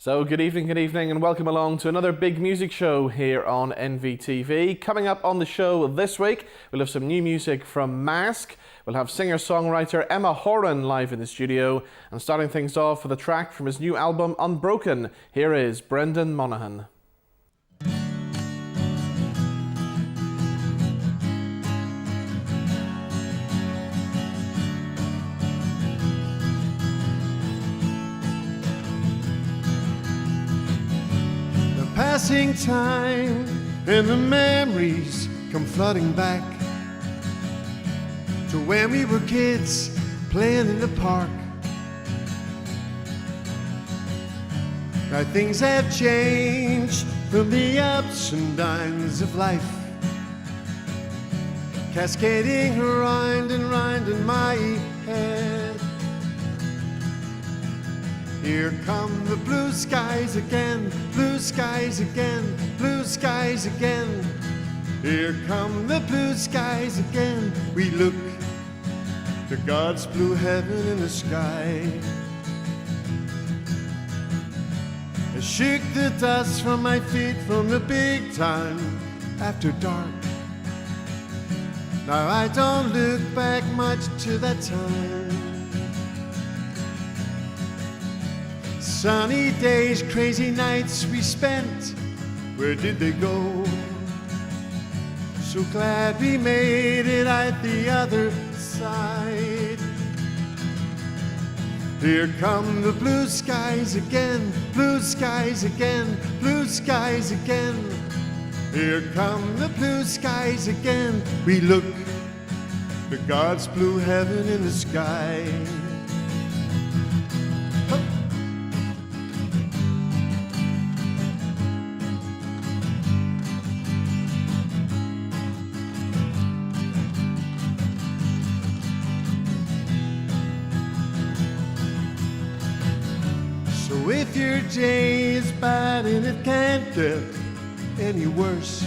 So good evening, and welcome along to another big music show here on NVTV. Coming up on the show this week, we'll have some new music from Mask. We'll have singer-songwriter Emma Horan live in the studio. And starting things off with a track from his new album Unbroken, here is Brendan Monaghan. Passing time and the memories come flooding back to when we were kids playing in the park. Now things have changed from the ups and downs of life, cascading round and round in my head. Here come the blue skies again, blue skies again, blue skies again. Here come the blue skies again. We look to God's blue heaven in the sky. I shook the dust from my feet from the big time after dark. Now I don't look back much to that time. Sunny days, crazy nights we spent, where did they go? So glad we made it out the other side. Here come the blue skies again, blue skies again, blue skies again. Here come the blue skies again. We look to God's blue heaven in the sky. So if your day is bad and it can't get any worse,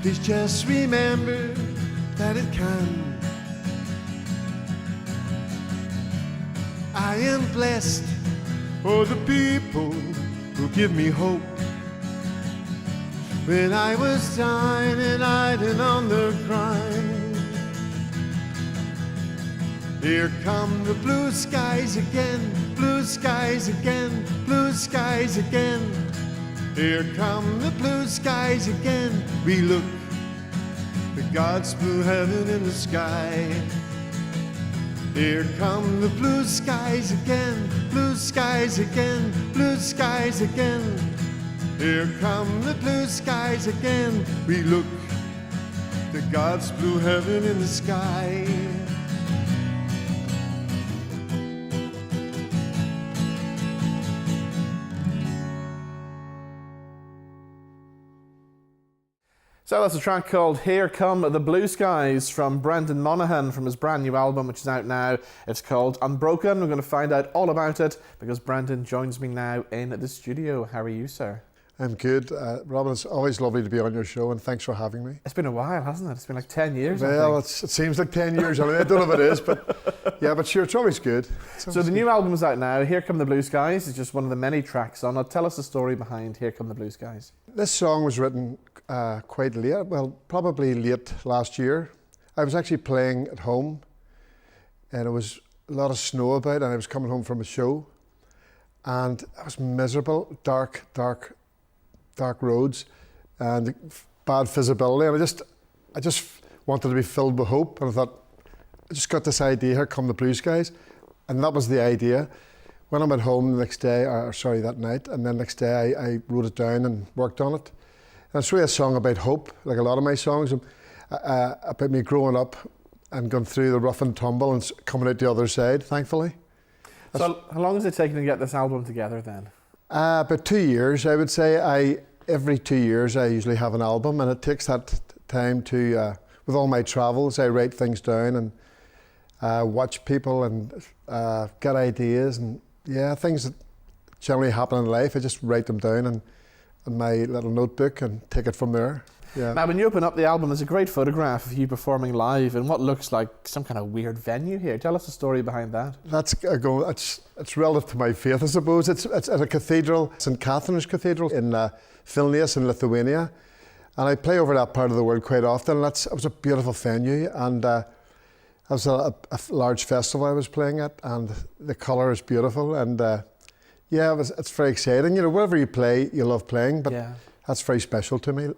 please just remember that it can. I am blessed for the people who give me hope. When I was down and out and on the grind, here come the blue skies again, blue skies again, blue skies again. Here come the blue skies again. We look to God's blue heaven in the sky. Here come the blue skies again, blue skies again, blue skies again. Here come the blue skies again. We look to God's blue heaven in the sky. So that's a track called Here Come the Blue Skies from Brendan Monaghan from his brand new album, which is out now. It's called Unbroken. We're going to find out all about it because Brendan joins me now in the studio. How are you, sir? I'm good. Robin, it's always lovely to be on your show, and thanks for having me. It's been a while, hasn't it? It's been like 10 years, Well, I it seems like 10 years. I don't know if it is, but yeah, but sure, it's always good. So the new album is out now. Here Come the Blue Skies is just one of the many tracks on it. Tell us the story behind Here Come the Blue Skies. This song was written quite late, well, probably late last year. I was actually playing at home, and it was a lot of snow about, and I was coming home from a show, and I was miserable, dark roads, and bad visibility, and I just wanted to be filled with hope, and I thought, I just got this idea, Here Come the Blue Skies, and that was the idea. When I'm at home the next day, that night, and then next day I wrote it down and worked on it. And it's really a song about hope, like a lot of my songs, about me growing up and going through the rough and tumble and coming out the other side, thankfully. So how long has it taken to get this album together then? About 2 years, I would say. Every 2 years I usually have an album, and it takes that time to, with all my travels, I write things down and watch people and get ideas, and yeah, things that generally happen in life, I just write them down, and in my little notebook and take it from there. Yeah. Now, when you open up the album, there's a great photograph of you performing live in what looks like some kind of weird venue here. Tell us the story behind that. It's relative to my faith, I suppose. It's at a cathedral, St. Catherine's Cathedral in Vilnius in Lithuania. And I play over that part of the world quite often. It was a beautiful venue, and it was a large festival I was playing at, and the colour is beautiful. And it's very exciting. You know, wherever you play, you love playing, but that's very special to me.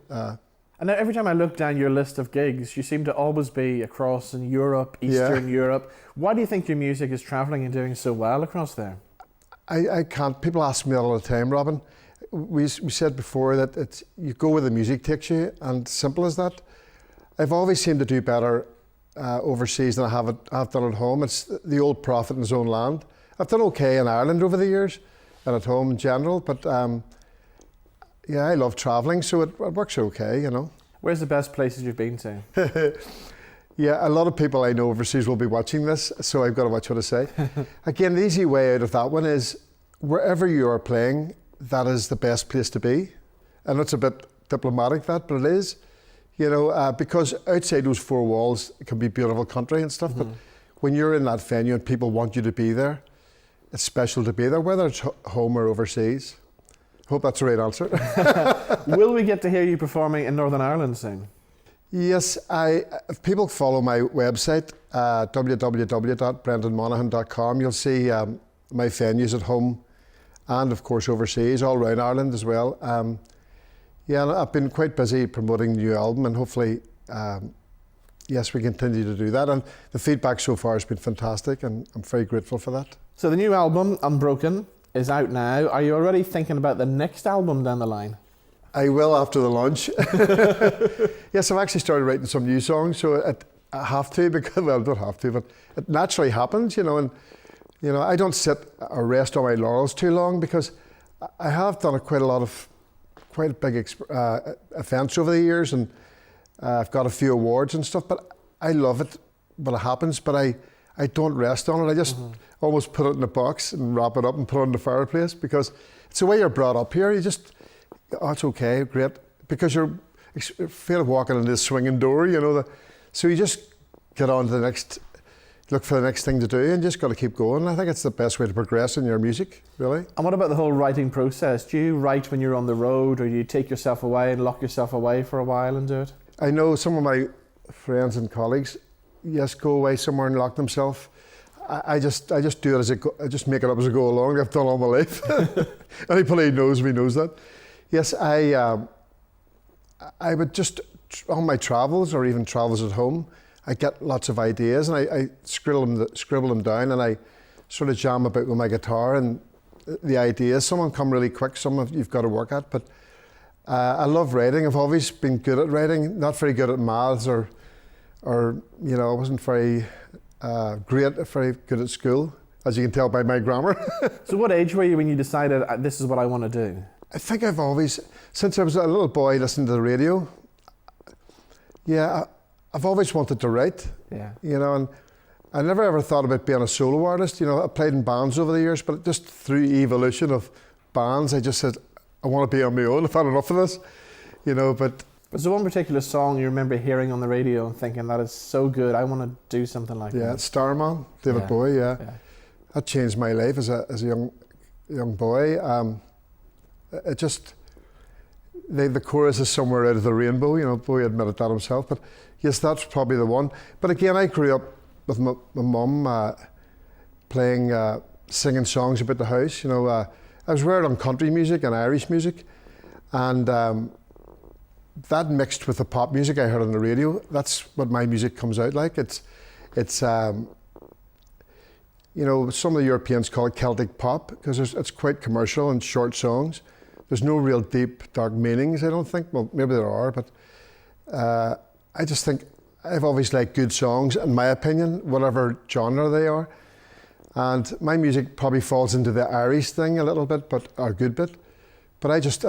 And now every time I look down your list of gigs, you seem to always be across in Europe, Eastern Europe. Why do you think your music is travelling and doing so well across there? I can't. People ask me that all the time, Robin. We said before that you go where the music takes you, and simple as that. I've always seemed to do better overseas than I've done at home. It's the old prophet in his own land. I've done okay in Ireland over the years, and at home in general, but I love travelling, so it works okay, you know. Where's the best places you've been to? Yeah, a lot of people I know overseas will be watching this, so I've got to watch what I say. Again, the easy way out of that one is wherever you are playing, that is the best place to be. And it's a bit diplomatic, that, but it is. You know, because outside those four walls, it can be beautiful country and stuff, but when you're in that venue and people want you to be there, it's special to be there, whether it's home or overseas. Hope that's the right answer. Will we get to hear you performing in Northern Ireland soon? Yes, if people follow my website, www.brendanmonaghan.com, you'll see my venues at home and of course overseas, all around Ireland as well. And I've been quite busy promoting the new album, and hopefully, we continue to do that. And the feedback so far has been fantastic, and I'm very grateful for that. So the new album, Unbroken, is out now. Are you already thinking about the next album down the line? I will after the launch. Yes, I've actually started writing some new songs, so I have to, because, well, I don't have to, but it naturally happens, you know, and, you know, I don't sit or rest on my laurels too long, because I have done quite big events over the years, and I've got a few awards and stuff, but I love it when it happens, but I don't rest on it. I just almost put it in a box and wrap it up and put it in the fireplace, because it's the way you're brought up here. You just, it's okay, great, because you're afraid of walking in this swinging door, you know. So you just get on to the next, look for the next thing to do, and just got to keep going. I think it's the best way to progress in your music, really. And what about the whole writing process? Do you write when you're on the road, or do you take yourself away and lock yourself away for a while and do it? I know some of my friends and colleagues, yes, go away somewhere and lock themselves. I just do it I just make it up as I go along. I've done all my life. Anybody who knows me knows that. Yes, I would just, on my travels or even travels at home, I get lots of ideas, and I scribble them down, and I sort of jam about with my guitar, and the ideas, some of them come really quick, some of you've got to work at, but I love writing. I've always been good at writing, not very good at maths or you know, I wasn't very very good at school, as you can tell by my grammar. So what age were you when you decided, this is what I want to do? I think I've always, since I was a little boy listening to the radio, I've always wanted to write. Yeah. You know, and I never ever thought about being a solo artist. You know, I played in bands over the years, but just through evolution of bands, I just said, I want to be on my own. I've had enough of this, you know, but... Was there one particular song you remember hearing on the radio and thinking, that is so good, I want to do something like that? Yeah, Starman, David Bowie, yeah. That changed my life as a young boy. It just, the chorus is somewhere out of the rainbow, you know, Bowie admitted that himself, but yes, that's probably the one. But again, I grew up with my mum playing, singing songs about the house, you know. I was reared on country music and Irish music, and that mixed with the pop music I heard on the radio, that's what my music comes out like. It's you know, some of the Europeans call it Celtic pop, because it's quite commercial and short songs. There's no real deep, dark meanings, I don't think. Well, maybe there are, but I just think I've always liked good songs, in my opinion, whatever genre they are. And my music probably falls into the Irish thing a little bit, but a good bit. But I just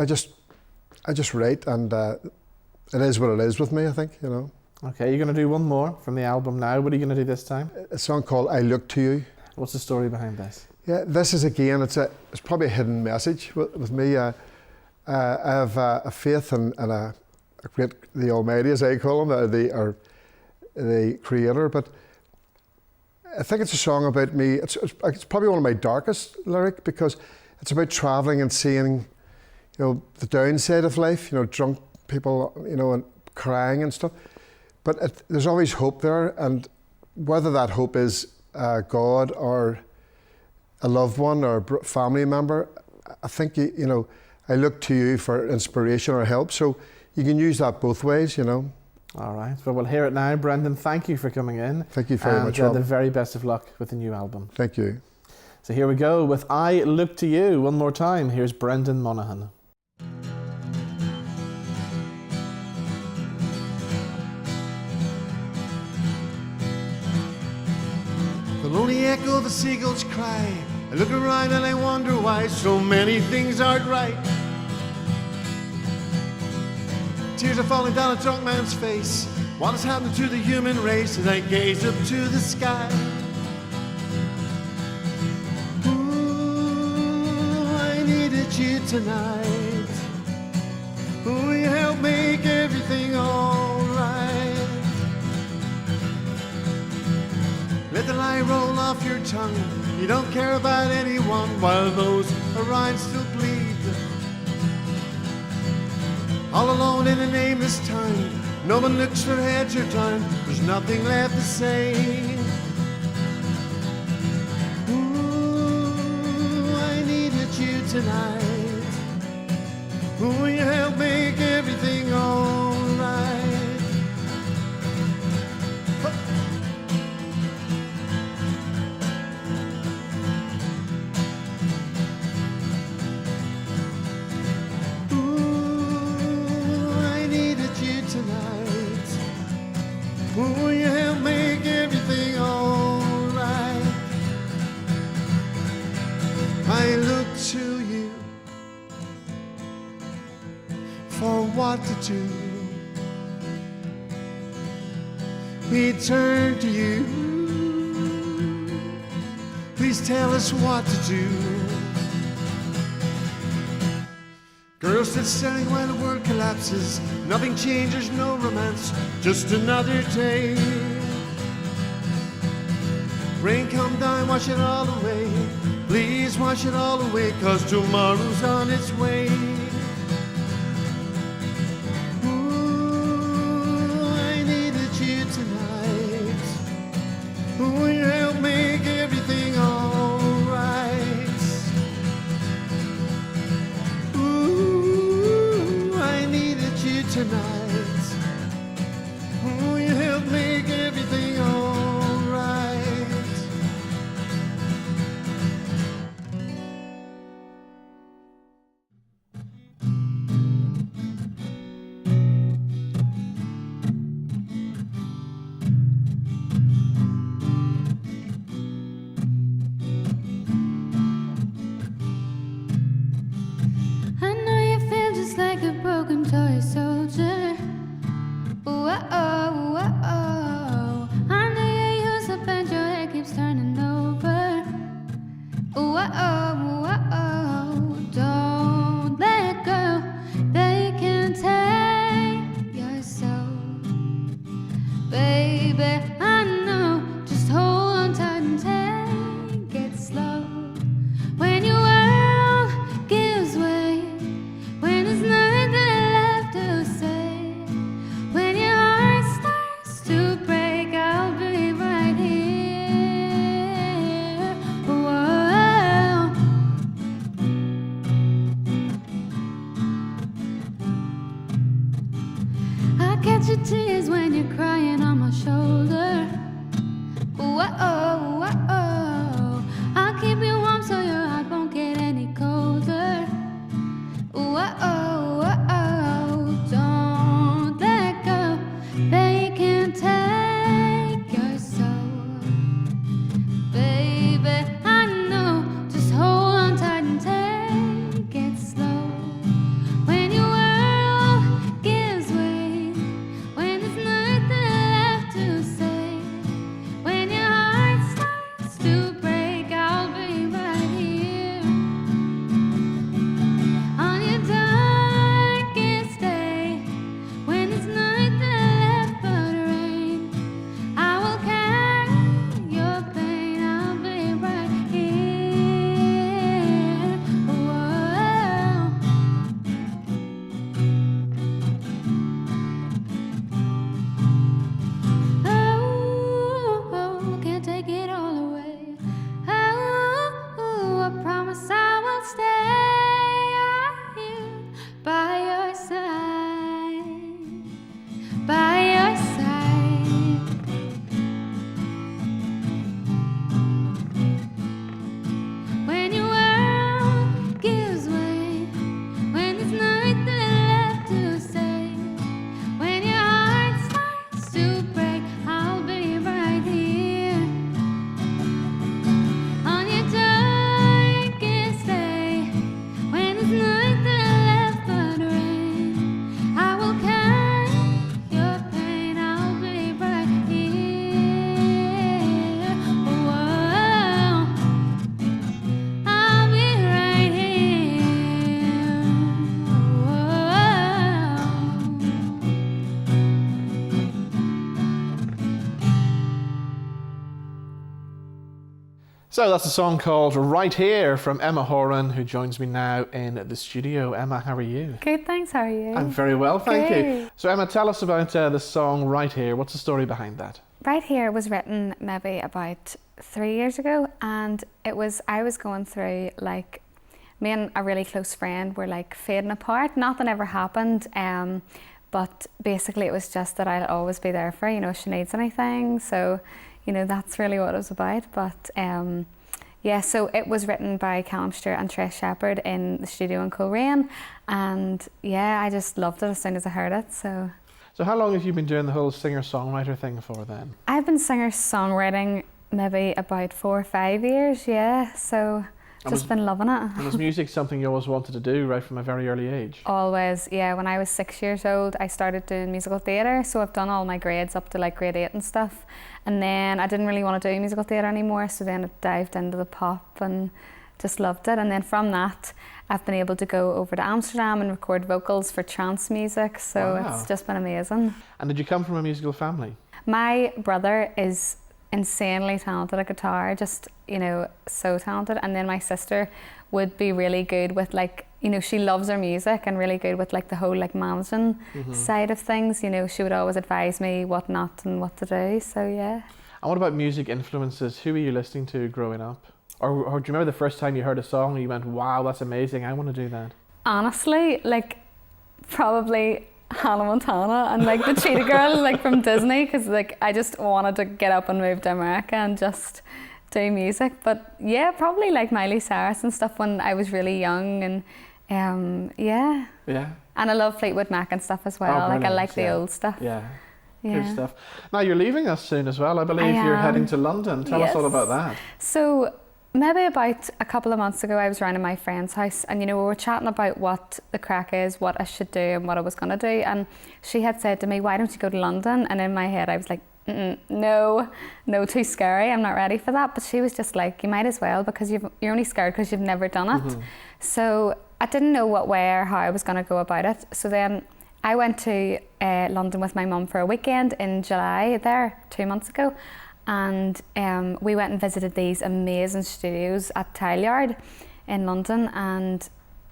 write, and it is what it is with me, I think, you know. Okay, you're going to do one more from the album now. What are you going to do this time? A song called I Look to You. What's the story behind this? Yeah, this is, again, it's probably a hidden message with me. I have a faith in a great, the Almighty, as I call him, the Creator. But I think it's a song about me. It's probably one of my darkest lyrics, because it's about traveling and seeing, the downside of life. Drunk people, and crying and stuff. But there's always hope there, and whether that hope is God or a loved one or a family member, I think I look to you for inspiration or help. So you can use that both ways. All right. Well, we'll hear it now. Brendan, thank you for coming in. Thank you very much, Rob. The very best of luck with the new album. Thank you. So here we go with I Look to You. One more time. Here's Brendan Monaghan. The lonely echo of the seagull's cry. I look around and I wonder why so many things aren't right. Tears are falling down a drunk man's face. What has happened to the human race as I gaze up to the sky? Ooh, I needed you tonight. Will you help make everything alright? Let the lie roll off your tongue. You don't care about anyone while those around still bleed. All alone in a nameless town, no one looks for heads or down. There's nothing left to say. Ooh, I needed you tonight. Will you help make everything alright? Will you help make everything alright? I look to you for what to do. We turn to you. Please tell us what to do. Girls sit staring while the world collapses. Nothing changes, no romance, just another day. Rain come down, wash it all away. Please wash it all away, 'cause tomorrow's on its way. Ooh, I needed you tonight. Will you help make everything alright? Tonight, will you help make everything alright? I know you feel just like a broken toy soldier. Whoa, whoa. I know you use up and your head keeps turning over. Whoa, whoa. Don't let go. They can take your soul. Baby, I know. Just hold on tight and take it slow. When your world gives way, when there's nothing left to say, when your heart starts to break, I'll be right here. Whoa, So that's a song called Right Here from Emma Horan, who joins me now in the studio. Emma, how are you? Good, thanks. How are you? I'm very well, thank you. Good. So Emma, tell us about the song Right Here. What's the story behind that? Right Here was written maybe about 3 years ago, and I was going through, like, me and a really close friend were like fading apart. Nothing ever happened, but basically it was just that I'll always be there for her, you know, if she needs anything. So, you know, that's really what it was about. But yeah, so it was written by Callum Stewart and Trish Shepherd in the studio in Coleraine, and yeah, I just loved it as soon as I heard it. So how long have you been doing the whole singer-songwriter thing for then? I've been singer-songwriting maybe about 4 or 5 years, yeah, so just been loving it. And was music something you always wanted to do right from a very early age? Always, yeah. When I was 6 years old, I started doing musical theatre, so I've done all my grades up to like grade 8 and stuff. And then I didn't really want to do musical theatre anymore, so then I dived into the pop and just loved it. And then from that, I've been able to go over to Amsterdam and record vocals for trance music, so Wow. It's just been amazing. And did you come from a musical family? My brother is insanely talented at guitar, just, you know, so talented. And then my sister would be really good with, like, you know, she loves her music and really good with like the whole like managing side of things. You know, she would always advise me what not and what to do, so yeah. And what about music influences? Who were you listening to growing up? Or do you remember the first time you heard a song and you went, wow, that's amazing, I want to do that? Honestly, like, probably Hannah Montana and like the Cheetah Girls, like from Disney, because like I just wanted to get up and move to America and just do music. But yeah, probably like Miley Cyrus and stuff when I was really young, and yeah. Yeah. And I love Fleetwood Mac and stuff as well. Like I brilliant, like the yeah. old stuff. Yeah. Yeah. Good stuff. Now you're leaving us soon as well. I believe I you're am. heading to London. Tell us all Yes. about that. So maybe about a couple of months ago, I was around at my friend's house, and you know, we were chatting about what the crack is, what I should do and what I was going to do, and she had said to me, why don't you go to London? And in my head I was like, no, too scary, I'm not ready for that. But she was just like, you might as well, because you're only scared because you've never done it. So I didn't know what way or how I was going to go about it. So then I went to London with my mum for a weekend in July there 2 months ago, and we went and visited these amazing studios at Tileyard in London, and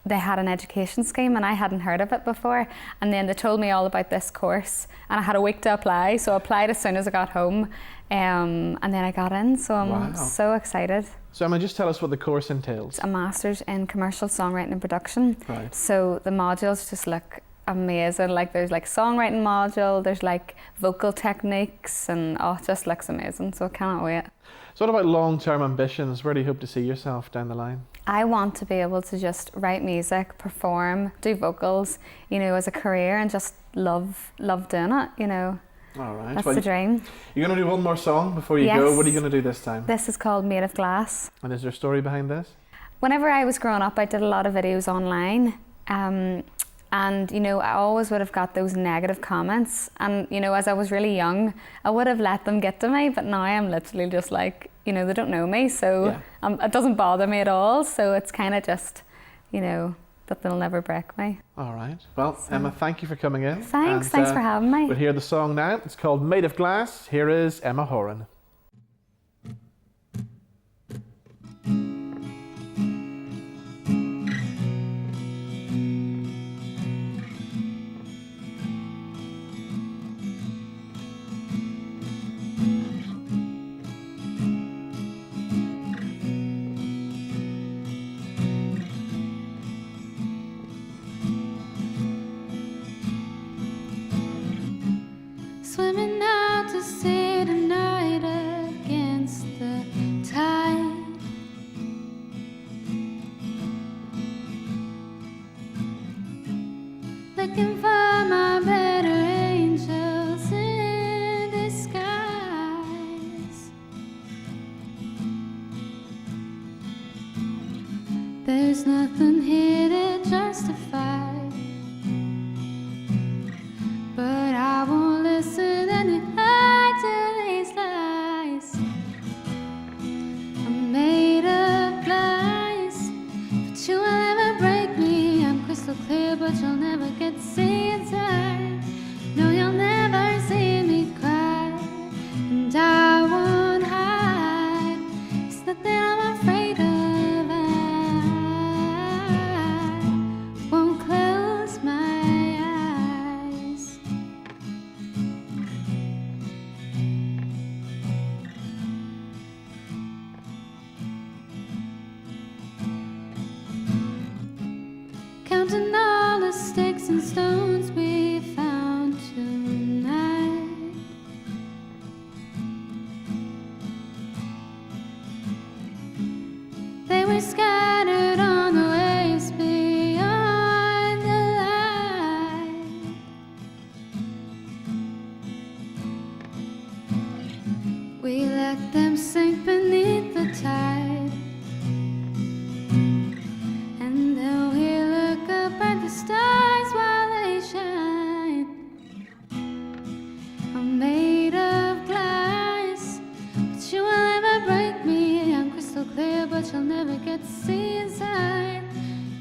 they had an education scheme and I hadn't heard of it before, and then they told me all about this course, and I had a week to apply, so I applied as soon as I got home, and then I got in, so I'm Wow. so excited. So Emma, just tell us what the course entails. A master's in commercial songwriting and production. Right. So the modules just look amazing. Like there's like songwriting module, there's like vocal techniques, and it just looks amazing. So I cannot wait. So what about long-term ambitions? Where do you hope to see yourself down the line? I want to be able to just write music, perform, do vocals, you know, as a career, and just love doing it, you know. All right. That's well, the dream. you're going to do one more song before you Yes. go. What are you going to do this time? This is called Made of Glass. And is there a story behind this? Whenever I was growing up, I did a lot of videos online, and you know, I always would have got those negative comments, and you know, as I was really young, I would have let them get to me, but now I'm literally just like, you know, they don't know me, so it doesn't bother me at all. So it's kind of just, you know, that they'll never break me. All right. Well, Emma, thank you for coming in. Thanks And, for having me. We'll hear the song now. It's called Made of Glass. Here is Emma Horan. Swimming out to sea tonight against the tide. Looking for my better angels in disguise. There's nothing here to justify, but I won't listen anymore to these lies. I'm made of glass, but you will never break me. I'm crystal clear, but you'll never get to see inside. No, you'll never see me cry, and I won't hide. It's nothing I'm the stones we found tonight. They were scattered on the waves beyond the light. We let them sink beneath the tide, and then we look up at the stars while they shine. I'm made of glass, but you will never break me. I'm crystal clear, but you'll never get to see inside.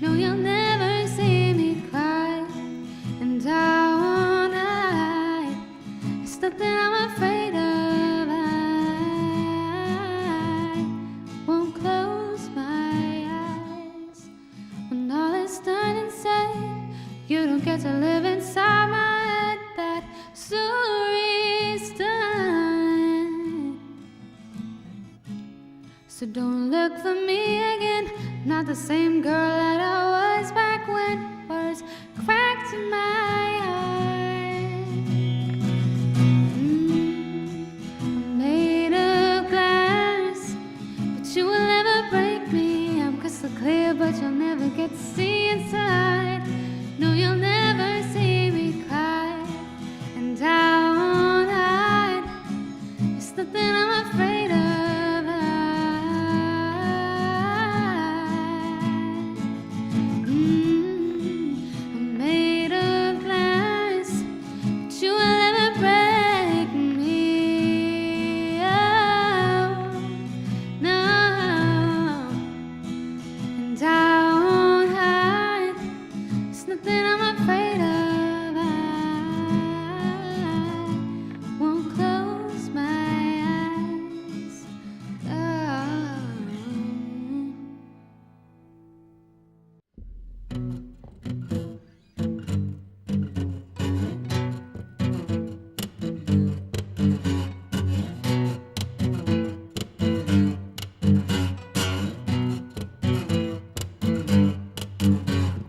No, you'll never see me cry, and I won't hide. It's nothing I'm afraid of. I won't close my eyes. When all is done and said, you don't get to live inside my head. That story's done. So don't look for me again. Not the same girl that I was back when. Words cracked in my heart. I'm made of glass, but you will never break me. I'm crystal clear, but you'll never get to see inside. No, you'll never see me cry, and I won't hide. It's nothing I'm afraid of. I'm made of glass, but you will never break me. Oh, no, and I won't hide. It's nothing I'm afraid of. I won't close my eyes. Oh.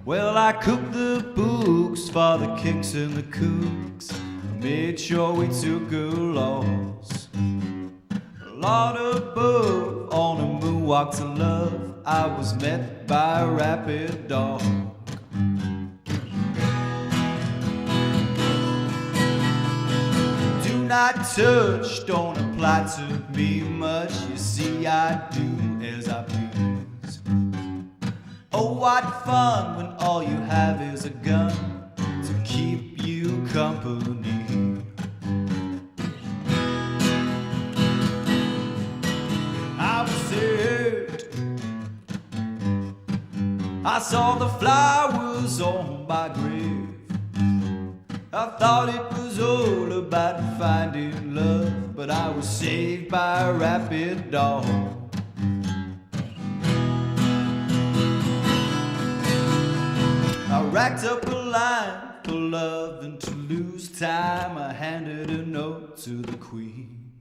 Well, I cooked the books for the kicks and the kooks. Made sure we took a loss. A lot above on a moonwalk to love, I was met by a Rabid, Dawg. Do not touch, don't apply to me much. You see, I do as I please. Oh, what fun when all you have is a gun to keep you company. I was saved. I saw the flowers on my grave. I thought it was all about finding love, but I was saved by a Rabid, Dawg. I racked up a line for love, and to lose time I handed a note to the queen.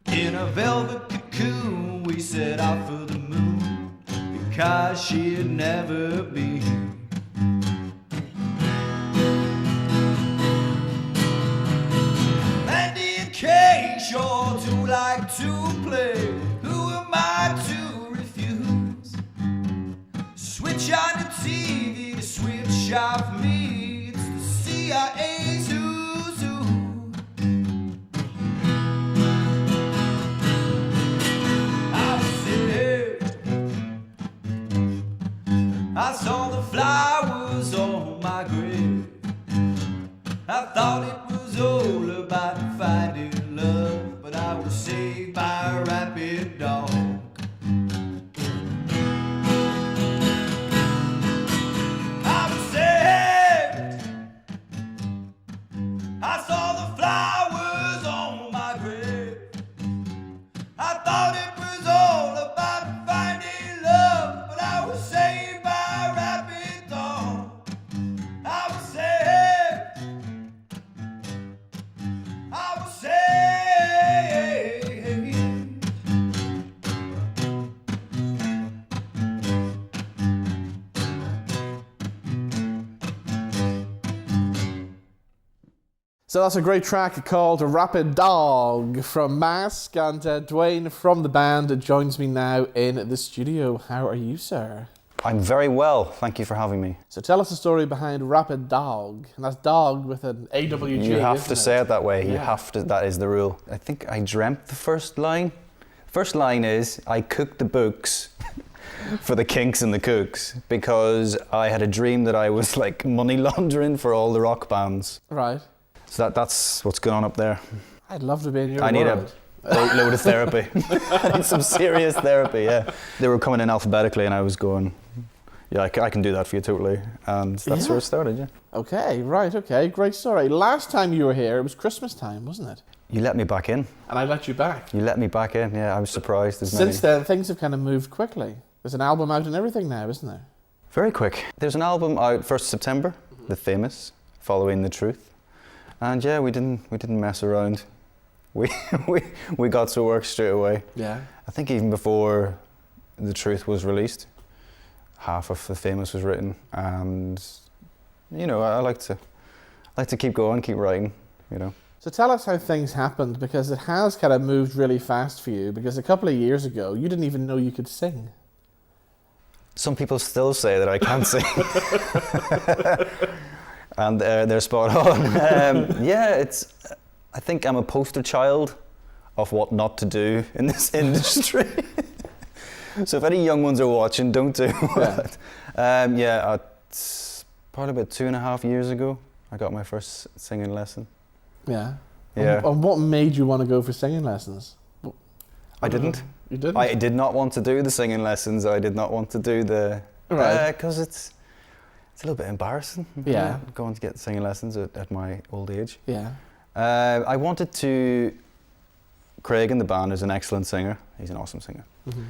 In a velvet cocoon we set out for the moon, because she'd never been. And in case you're too like to play, who am I to refuse? Switch on the TV to switch off me. It's the CIA's who's who. I was saved. I saw the flowers on my grave. I thought it was all about finding love, but I was saved by a Rabid, Dawg. I saw the flowers on my grave. I thought it was all about finding love, but I was saved by a Rabid. So that's a great track called Rabid Dawg from Mask, and Dwayne from the band joins me now in the studio. How are you, sir? I'm very well, thank you for having me. So tell us the story behind Rabid Dawg, and that's dog with an AWG. You have to say it that way, Yeah. you have to, that is the rule. I think I dreamt the first line. First line is, I cooked the books for the kinks and the kooks, because I had a dream that I was like money laundering for all the rock bands. Right. So that's what's going on up there. I'd love to be in your I need world. a load of therapy. I need some serious therapy, yeah. They were coming in alphabetically and I was going, yeah, I can do that for you totally. And that's where it started, yeah. Okay, right, okay, great story. Last time you were here, it was Christmas time, wasn't it? You let me back in. And I let you back. You let me back in, yeah, I was surprised. Since then, things have kind of moved quickly. There's an album out and everything now, isn't there? Very quick. There's an album out 1st September, The Famous, Following the Truth. And yeah, we didn't mess around. We got to work straight away. Yeah. I think even before The Truth was released, half of The Famous was written, and you know, I like to keep going, keep writing, you know. So tell us how things happened, because it has kind of moved really fast for you, because a couple of years ago, you didn't even know you could sing. Some people still say that I can't sing. And they're spot on. Yeah, I think I'm a poster child of what not to do in this industry. So if any young ones are watching, don't do that. Probably about 2.5 years ago, I got my first singing lesson. Yeah. Yeah. And what made you want to go for singing lessons? I didn't. You didn't? I did not want to do the singing lessons. I did not want to do the... Right. Because it's a little bit embarrassing. Yeah. Going to get singing lessons at my old age. Yeah. I wanted to... Craig in the band is an excellent singer. He's an awesome singer. Mm-hmm.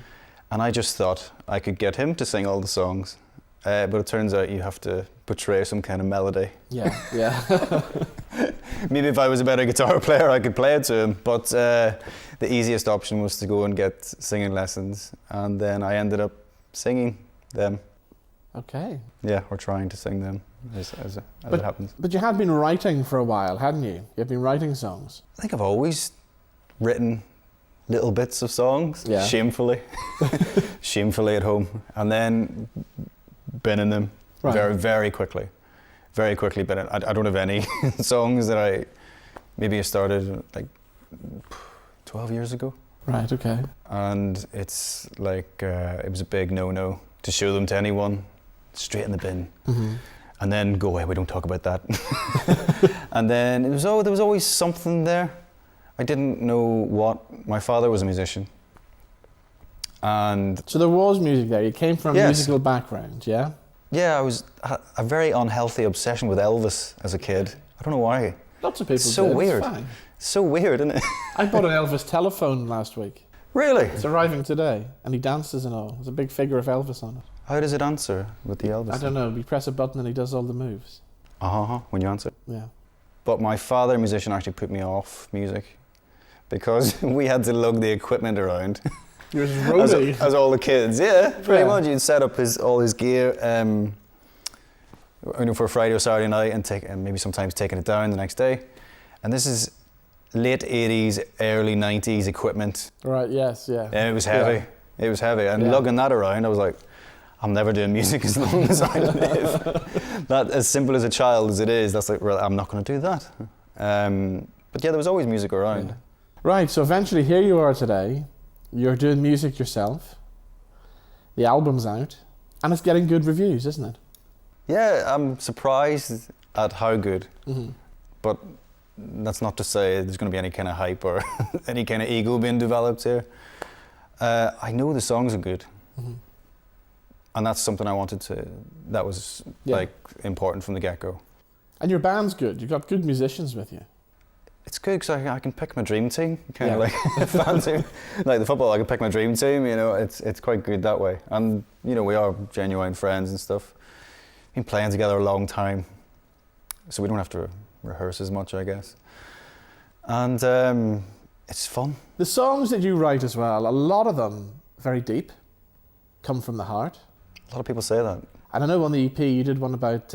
And I just thought I could get him to sing all the songs. But it turns out you have to portray some kind of melody. Yeah, yeah. Maybe if I was a better guitar player, I could play it to him. But the easiest option was to go and get singing lessons. And then I ended up singing them. Okay. Yeah, or trying to sing them, as it happens. But you had been writing for a while, hadn't you? You've been writing songs. I think I've always written little bits of songs, Yeah. shamefully. Shamefully at home. And then been in them Right. very, very quickly. Very quickly been in. I don't have any songs that I started like 12 years ago. Right, okay. And it's like, it was a big no-no to show them to anyone, straight in the bin. Mm-hmm. And then go away, we don't talk about that. And then there was always something there. I didn't know what. My father was a musician. And So there was music there. You came from a Yes. musical background, yeah? yeah, I had a very unhealthy obsession with Elvis as a kid. I don't know why. Lots of people So did. weird. It's fine. So weird, isn't it? I bought an Elvis telephone last week. Really? It's arriving today, and he dances and all. There's a big figure of Elvis on it. How does it answer with the Elvis? I don't know. You press a button and he does all the moves. When you answer. Yeah. But my father, a musician, actually put me off music because we had to lug the equipment around. You're just roadie. as all the kids, yeah, pretty Yeah. much. You'd set up all his gear for Friday or Saturday night and maybe sometimes taking it down the next day. And this is late 80s, early 90s equipment. Right, yes, yeah. And it was heavy. Yeah. It was heavy. And Yeah. lugging that around, I was like, I'm never doing music as long as I live. That, as simple as a child as it is, that's like, well, I'm not going to do that. But yeah, there was always music around. Yeah. Right, so eventually here you are today. You're doing music yourself. The album's out. And it's getting good reviews, isn't it? Yeah, I'm surprised at how good. Mm-hmm. But that's not to say there's going to be any kind of hype or any kind of ego being developed here. I know the songs are good. Mm-hmm. And that's something that was like important from the get-go. And your band's good. You've got good musicians with you. It's good because I can pick my dream team, kind of like fancy, like the football. I can pick my dream team. You know, it's quite good that way. And you know, we are genuine friends and stuff. Been playing together a long time, so we don't have to rehearse as much, I guess. And it's fun. The songs that you write as well, a lot of them very deep, come from the heart. A lot of people say that. And I know on the EP you did one about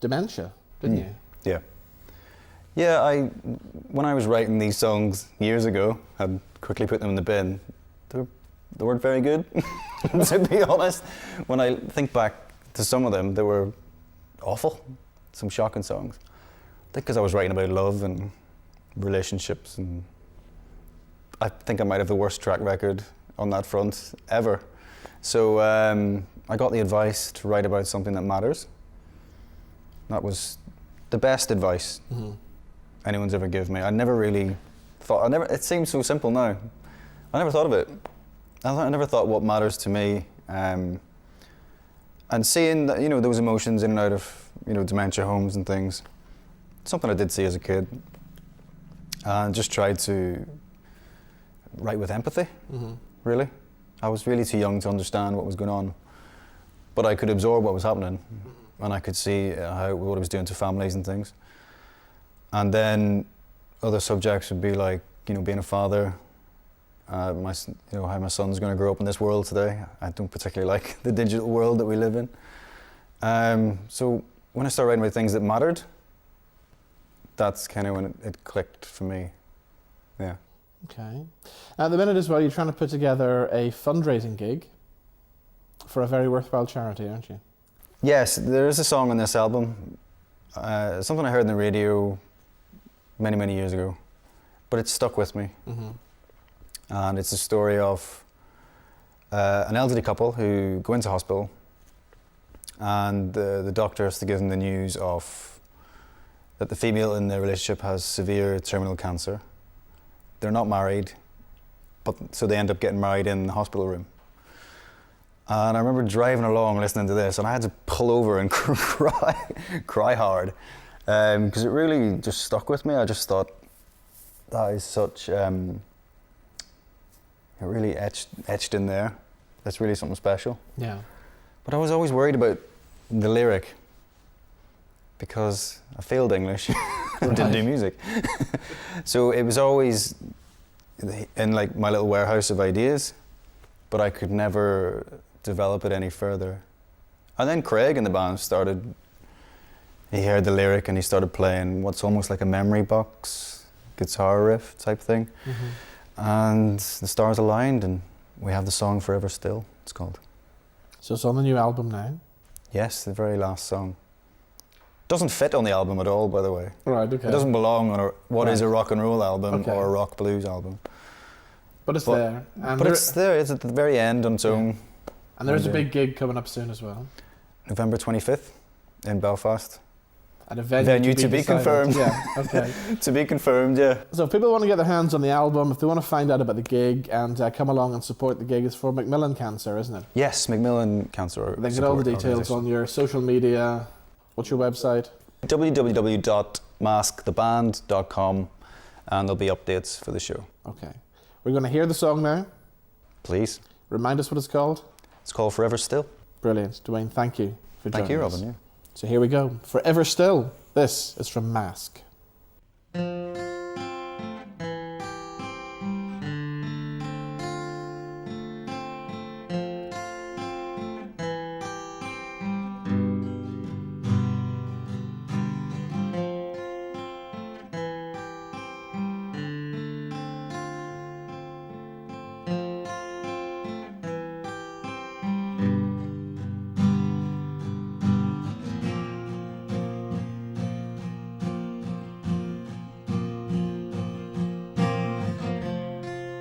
dementia, didn't you? Yeah. Yeah, when I was writing these songs years ago, I'd quickly put them in the bin. They weren't very good, to be honest. When I think back to some of them, they were awful, some shocking songs. I think because I was writing about love and relationships, and I think I might have the worst track record on that front ever. So I got the advice to write about something that matters. That was the best advice anyone's ever given me. I never really thought, it seems so simple now. I never thought of it. I never thought what matters to me. And seeing that, those emotions in and out of, dementia homes and things, something I did see as a kid. And just tried to write with empathy, really. I was really too young to understand what was going on, but I could absorb what was happening, and I could see what it was doing to families and things. And then other subjects would be like, being a father, how my son's going to grow up in this world today. I don't particularly like the digital world that we live in. So when I started writing about things that mattered, that's kind of when it clicked for me. Yeah. Okay. At the minute as well, you're trying to put together a fundraising gig for a very worthwhile charity, aren't you? Yes, there is a song on this album, something I heard on the radio many, many years ago, but it's stuck with me. And it's a story of an elderly couple who go into hospital, and the doctor has to give them the news of that the female in their relationship has severe terminal cancer. They're not married, so they end up getting married in the hospital room. And I remember driving along listening to this, and I had to pull over and cry hard, because it really just stuck with me. I just thought, that is such, it really etched in there. That's really something special. Yeah. But I was always worried about the lyric, because I failed English and didn't do music. So it was always in like my little warehouse of ideas, but I could never develop it any further. And then Craig in the band he heard the lyric and he started playing what's almost like a memory box guitar riff type thing. And the stars aligned and we have the song Forever Still, it's called. So it's on the new album now? Yes, the very last song. Doesn't fit on the album at all, by the way. Right, okay. It doesn't belong on what is a rock and roll album or a rock blues album. But it's there. But it's there, it's at the very end on its own. And there's a big gig coming up soon as well. November 25th in Belfast. At a venue to be confirmed. Yeah, okay. To be confirmed, yeah. So if people want to get their hands on the album, if they want to find out about the gig and come along and support the gig, it's for Macmillan Cancer, isn't it? Yes, Macmillan Cancer. They get all the details on your social media. What's your website? www.masktheband.com, and there'll be updates for the show. Okay. We're going to hear the song now. Please. Remind us what it's called. It's called Forever Still. Brilliant. Dwayne, thank you for joining us. Thank you, Robin. Yeah. So here we go. Forever Still. This is from Mask.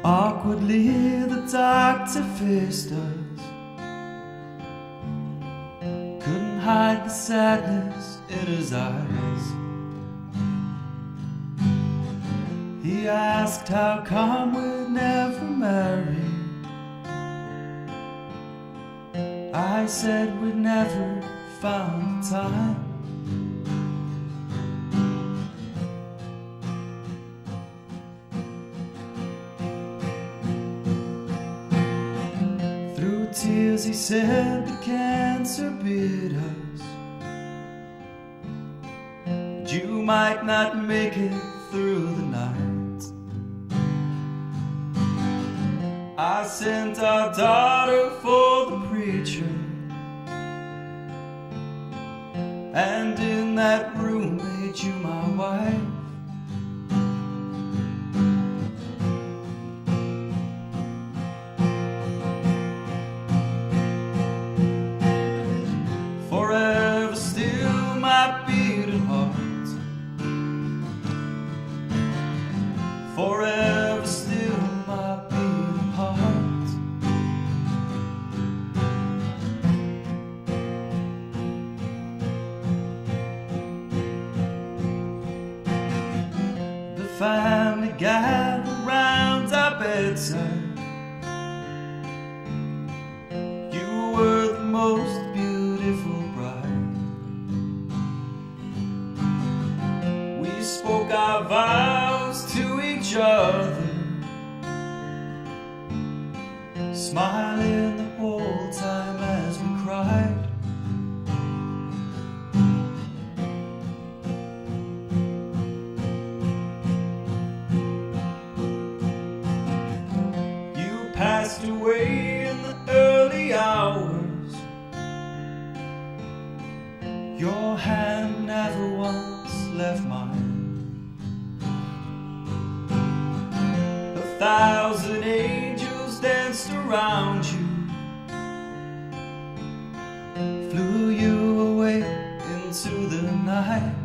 Awkwardly the doctor faced us, couldn't hide the sadness in his eyes. He asked how come we'd never marry. I said we'd never found the time. Tears, he said the cancer beat us. You might not make it through the night. I sent our daughter for the preacher, and in that room made you my wife. family gathered round our bedside. You were the most beautiful bride. We spoke our vows to each other, smiling the whole time as we cried. You passed away in the early hours. Your hand never once left mine. 1,000 angels danced around you, flew you away into the night.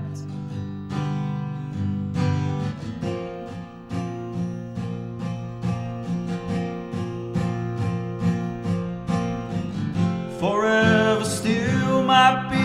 Forever still might be